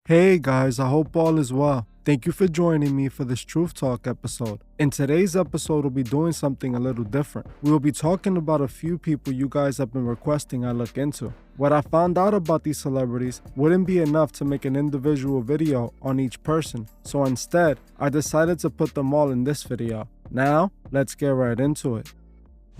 Hey guys, I hope all is well. Thank you for joining me for this Truth Talk episode. In today's episode, we'll be doing something a little different. We will be talking about a few people you guys have been requesting I look into. What I found out about these celebrities wouldn't be enough to make an individual video on each person, so instead, I decided to put them all in this video. Now, let's get right into it.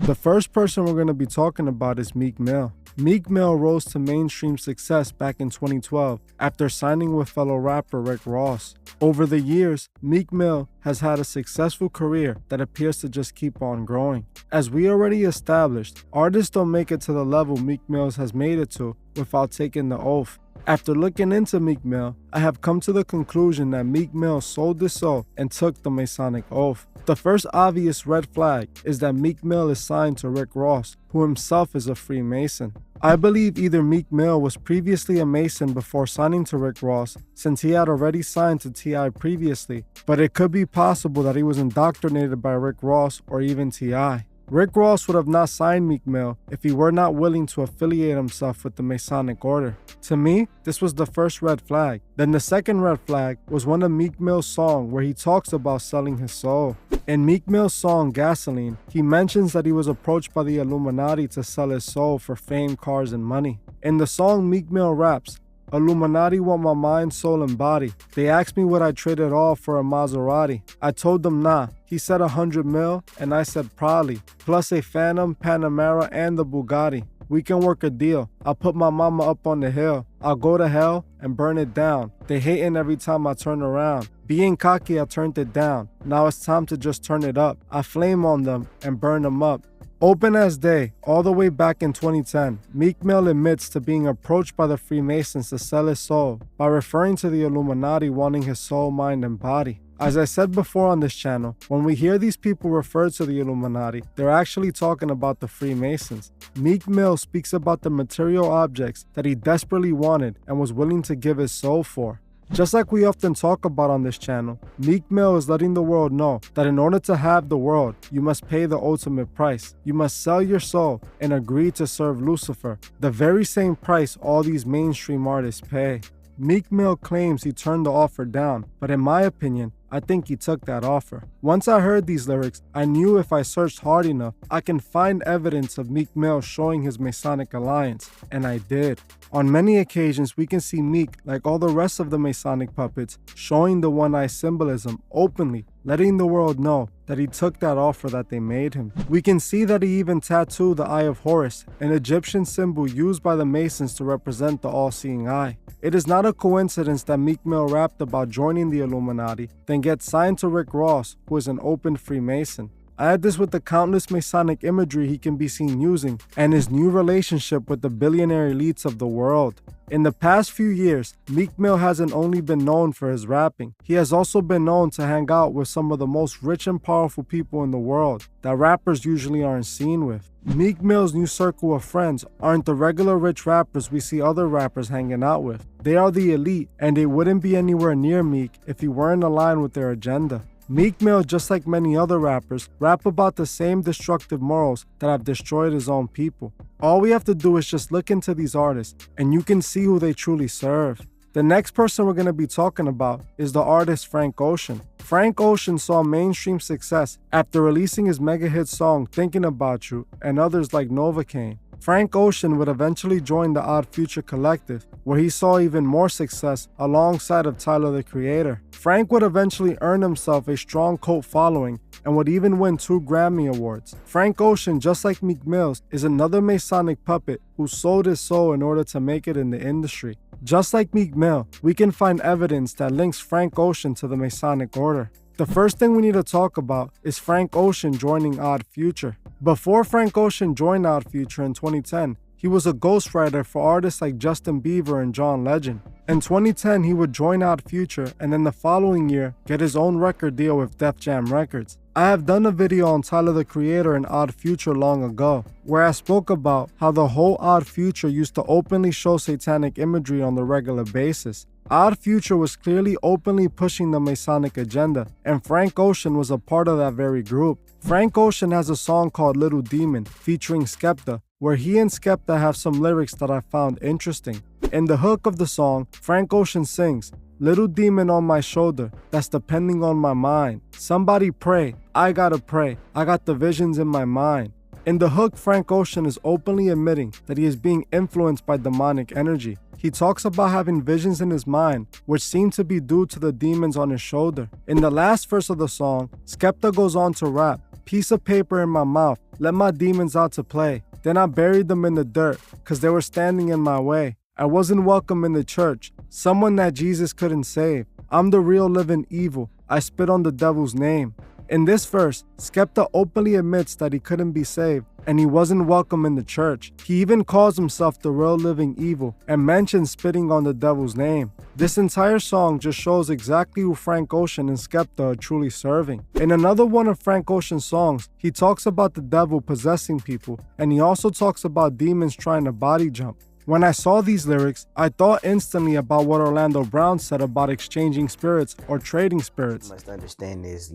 The first person we're going to be talking about is Meek Mill. Meek Mill rose to mainstream success back in 2012 after signing with fellow rapper Rick Ross. Over the years, Meek Mill has had a successful career that appears to just keep on growing. As we already established, artists don't make it to the level Meek Mill has made it to without taking the oath. After looking into Meek Mill, I have come to the conclusion that Meek Mill sold his soul and took the Masonic oath. The first obvious red flag is that Meek Mill is signed to Rick Ross, who himself is a Freemason. I believe either Meek Mill was previously a Mason before signing to Rick Ross, since he had already signed to T.I. previously, but it could be possible that he was indoctrinated by Rick Ross or even T.I. Rick Ross would have not signed Meek Mill if he were not willing to affiliate himself with the Masonic order. To me, this was the first red flag. Then the second red flag was one of Meek Mill's songs where he talks about selling his soul. In Meek Mill's song Gasoline, he mentions that he was approached by the Illuminati to sell his soul for fame, cars, and money. In the song, Meek Mill raps, "Illuminati want my mind, soul, and body. They asked me would I trade it all for a Maserati. I told them nah. He said 100 mil, and I said probably. Plus a Phantom, Panamera, and the Bugatti. We can work a deal. I'll put my mama up on the hill. I'll go to hell and burn it down. They hating every time I turn around. Being cocky, I turned it down. Now it's time to just turn it up. I flame on them and burn them up." Open as day, all the way back in 2010, Meek Mill admits to being approached by the Freemasons to sell his soul by referring to the Illuminati wanting his soul, mind, and body. As I said before on this channel, when we hear these people refer to the Illuminati, they're actually talking about the Freemasons. Meek Mill speaks about the material objects that he desperately wanted and was willing to give his soul for. Just like we often talk about on this channel, Meek Mill is letting the world know that in order to have the world, you must pay the ultimate price. You must sell your soul and agree to serve Lucifer, the very same price all these mainstream artists pay. Meek Mill claims he turned the offer down, but in my opinion, I think he took that offer. Once I heard these lyrics, I knew if I searched hard enough, I can find evidence of Meek Mill showing his Masonic alliance, and I did. On many occasions, we can see Meek, like all the rest of the Masonic puppets, showing the one-eye symbolism openly, letting the world know that he took that offer that they made him. We can see that he even tattooed the Eye of Horus, an Egyptian symbol used by the Masons to represent the all-seeing eye. It is not a coincidence that Meek Mill rapped about joining the Illuminati, then gets signed to Rick Ross, who is an open Freemason. Add this with the countless Masonic imagery he can be seen using, and his new relationship with the billionaire elites of the world. In the past few years, Meek Mill hasn't only been known for his rapping, he has also been known to hang out with some of the most rich and powerful people in the world that rappers usually aren't seen with. Meek Mill's new circle of friends aren't the regular rich rappers we see other rappers hanging out with. They are the elite, and they wouldn't be anywhere near Meek if he weren't aligned with their agenda. Meek Mill, just like many other rappers, rap about the same destructive morals that have destroyed his own people. All we have to do is just look into these artists, and you can see who they truly serve. The next person we're going to be talking about is the artist Frank Ocean. Frank Ocean saw mainstream success after releasing his mega hit song Thinking About You and others like Novocaine. Frank Ocean would eventually join the Odd Future Collective, where he saw even more success alongside of Tyler the Creator. Frank would eventually earn himself a strong cult following and would even win 2 Grammy Awards. Frank Ocean, just like Meek Mill, is another Masonic puppet who sold his soul in order to make it in the industry. Just like Meek Mill, we can find evidence that links Frank Ocean to the Masonic order. The first thing we need to talk about is Frank Ocean joining Odd Future. Before Frank Ocean joined Odd Future in 2010, he was a ghostwriter for artists like Justin Bieber and John Legend. In 2010, he would join Odd Future and then the following year get his own record deal with Def Jam Records. I have done a video on Tyler the Creator and Odd Future long ago, where I spoke about how the whole Odd Future used to openly show satanic imagery on the regular basis. Odd Future was clearly openly pushing the Masonic agenda, and Frank Ocean was a part of that very group. Frank Ocean has a song called Little Demon featuring Skepta, where he and Skepta have some lyrics that I found interesting. In the hook of the song, Frank Ocean sings, "Little demon on my shoulder, that's depending on my mind. Somebody pray, I gotta pray, I got the visions in my mind." In the hook, Frank Ocean is openly admitting that he is being influenced by demonic energy. He talks about having visions in his mind, which seem to be due to the demons on his shoulder. In the last verse of the song, Skepta goes on to rap, "Piece of paper in my mouth, let my demons out to play. Then I buried them in the dirt, cause they were standing in my way. I wasn't welcome in the church, someone that Jesus couldn't save. I'm the real living evil, I spit on the devil's name." In this verse, Skepta openly admits that he couldn't be saved and he wasn't welcome in the church. He even calls himself the real living evil and mentions spitting on the devil's name. This entire song just shows exactly who Frank Ocean and Skepta are truly serving. In another one of Frank Ocean's songs, he talks about the devil possessing people, and he also talks about demons trying to body jump. When I saw these lyrics, I thought instantly about what Orlando Brown said about exchanging spirits or trading spirits. You must understand is,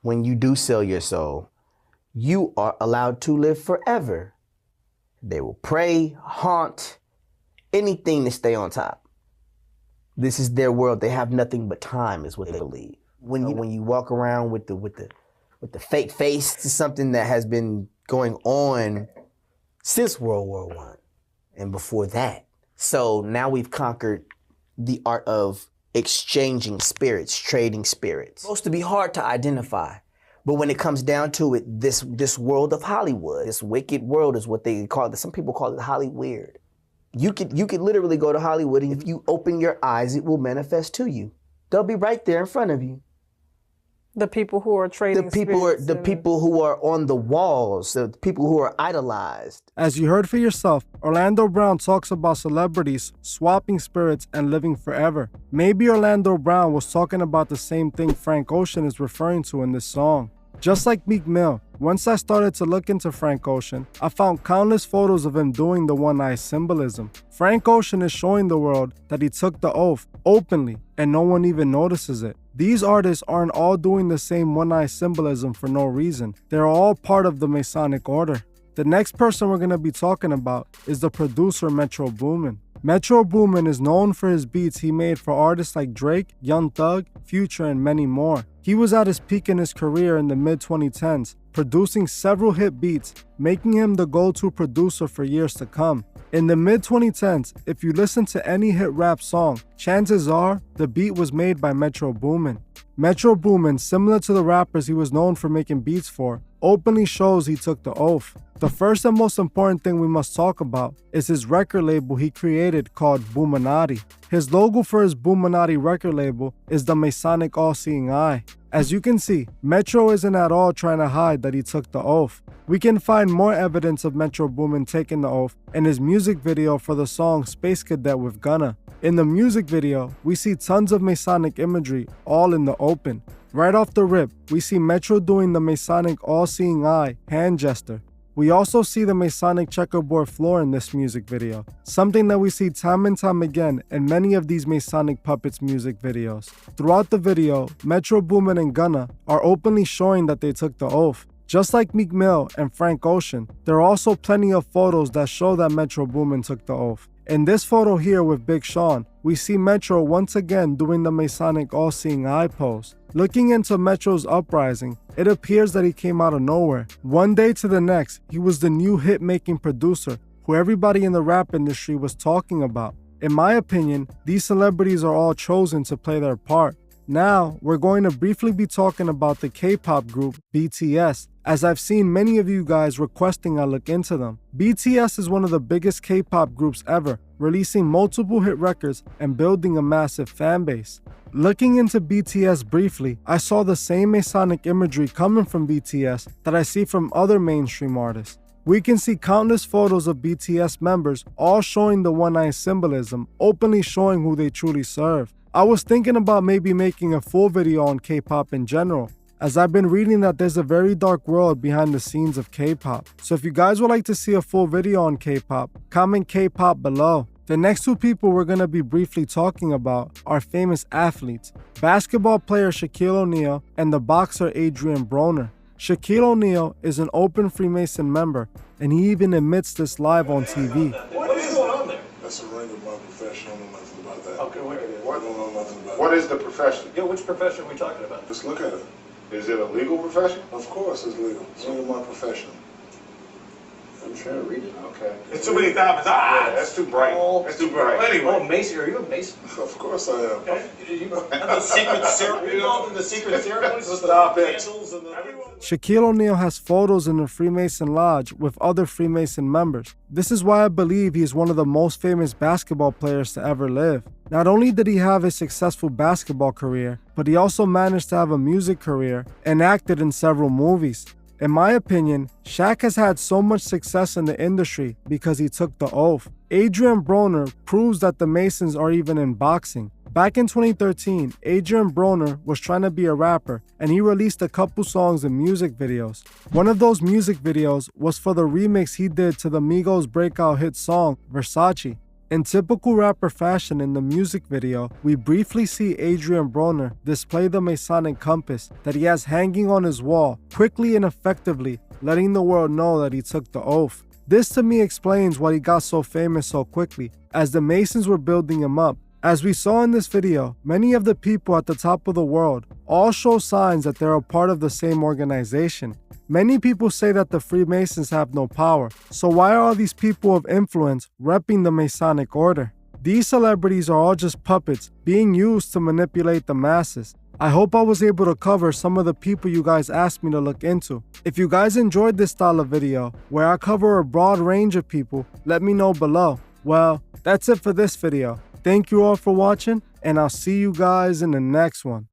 when you do sell your soul, you are allowed to live forever. They will pray, haunt, anything to stay on top. This is their world. They have nothing but time, is what they believe. When you walk around with the fake face, it's something that has been going on since World War I and before that. So now we've conquered the art of exchanging spirits, trading spirits. It's supposed to be hard to identify. But when it comes down to it, this world of Hollywood, this wicked world is what they call it. Some people call it Hollyweird. You could literally go to Hollywood, and if you open your eyes, it will manifest to you. They'll be right there in front of you. The people who are trading spirits. The people who are on the walls, the people who are idolized. As you heard for yourself, Orlando Brown talks about celebrities swapping spirits and living forever. Maybe Orlando Brown was talking about the same thing Frank Ocean is referring to in this song. Just like Meek Mill, once I started to look into Frank Ocean, I found countless photos of him doing the one-eye symbolism. Frank Ocean is showing the world that he took the oath openly and no one even notices it. These artists aren't all doing the same one-eye symbolism for no reason. They're all part of the Masonic order. The next person we're going to be talking about is the producer Metro Boomin. Metro Boomin is known for his beats he made for artists like Drake, Young Thug, Future, and many more. He was at his peak in his career in the mid-2010s, producing several hit beats, making him the go-to producer for years to come. In the mid-2010s, if you listen to any hit rap song, chances are the beat was made by Metro Boomin. Metro Boomin, similar to the rappers he was known for making beats for, openly shows he took the oath. The first and most important thing we must talk about is his record label he created called Boominati. His logo for his Boominati record label is the Masonic all-seeing eye. As you can see, Metro isn't at all trying to hide that he took the oath. We can find more evidence of Metro Boomin taking the oath in his music video for the song Space Cadet with Gunna. In the music video, we see tons of Masonic imagery all in the open. Right off the rip, we see Metro doing the Masonic all-seeing eye hand gesture. We also see the Masonic checkerboard floor in this music video, something that we see time and time again in many of these Masonic Puppets music videos. Throughout the video, Metro Boomin and Gunna are openly showing that they took the oath. Just like Meek Mill and Frank Ocean, there are also plenty of photos that show that Metro Boomin took the oath. In this photo here with Big Sean, we see Metro once again doing the Masonic all-seeing eye pose. Looking into Metro's uprising, it appears that he came out of nowhere. One day to the next, he was the new hit-making producer who everybody in the rap industry was talking about. In my opinion, these celebrities are all chosen to play their part. Now, we're going to briefly be talking about the K-pop group BTS, as I've seen many of you guys requesting I look into them. BTS is one of the biggest K-pop groups ever, releasing multiple hit records and building a massive fan base. Looking into BTS briefly, I saw the same Masonic imagery coming from BTS that I see from other mainstream artists. We can see countless photos of BTS members all showing the one-eye symbolism, openly showing who they truly serve. I was thinking about maybe making a full video on K-pop in general, as I've been reading that there's a very dark world behind the scenes of K-pop. So if you guys would like to see a full video on K-pop, comment K-pop below. The next two people we're going to be briefly talking about are famous athletes, basketball player Shaquille O'Neal and the boxer Adrian Broner. Shaquille O'Neal is an open Freemason member and he even admits this live on TV. What is going on there? That's a ring of my profession. I don't know nothing about that. Okay, wait a minute. I don't know nothing about it. What is the profession? Yeah, which profession are we talking about? Just look at it. Is it a legal profession? Of course it's legal. It's ring of my profession. I'm trying to read it. Okay. It's too many diamonds. Yeah, that's too bright. That's too bright. Anyway. Oh, Mason, are you a Mason? Of course I am. The secret ceremony. You know, the secret ceremonies with the candles and the... Shaquille O'Neal has photos in the Freemason Lodge with other Freemason members. This is why I believe he is one of the most famous basketball players to ever live. Not only did he have a successful basketball career, but he also managed to have a music career and acted in several movies. In my opinion, Shaq has had so much success in the industry because he took the oath. Adrian Broner proves that the Masons are even in boxing. Back in 2013, Adrian Broner was trying to be a rapper and he released a couple songs and music videos. One of those music videos was for the remix he did to the Migos' breakout hit song, Versace. In typical rapper fashion in the music video, we briefly see Adrian Broner display the Masonic compass that he has hanging on his wall, quickly and effectively letting the world know that he took the oath. This to me explains why he got so famous so quickly, as the Masons were building him up. As we saw in this video, many of the people at the top of the world all show signs that they're a part of the same organization. Many people say that the Freemasons have no power, so why are all these people of influence repping the Masonic order? These celebrities are all just puppets being used to manipulate the masses. I hope I was able to cover some of the people you guys asked me to look into. If you guys enjoyed this style of video, where I cover a broad range of people, let me know below. Well, that's it for this video. Thank you all for watching, and I'll see you guys in the next one.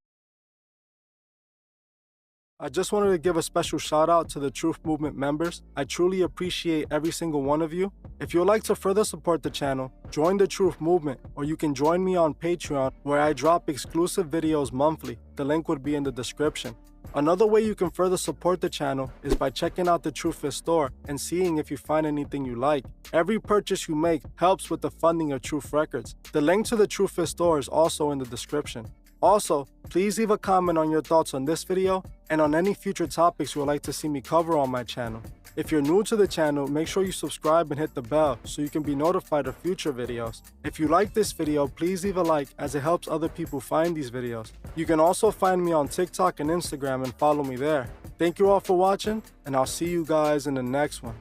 I just wanted to give a special shout out to the Truth Movement members. I truly appreciate every single one of you. If you'd like to further support the channel, join the Truth Movement, or you can join me on Patreon where I drop exclusive videos monthly. The link would be in the description. Another way you can further support the channel is by checking out the Truthfist store and seeing if you find anything you like. Every purchase you make helps with the funding of Truth Records. The link to the Truthfist store is also in the description. Also, please leave a comment on your thoughts on this video and on any future topics you would like to see me cover on my channel. If you're new to the channel, make sure you subscribe and hit the bell so you can be notified of future videos. If you like this video, please leave a like as it helps other people find these videos. You can also find me on TikTok and Instagram and follow me there. Thank you all for watching, and I'll see you guys in the next one.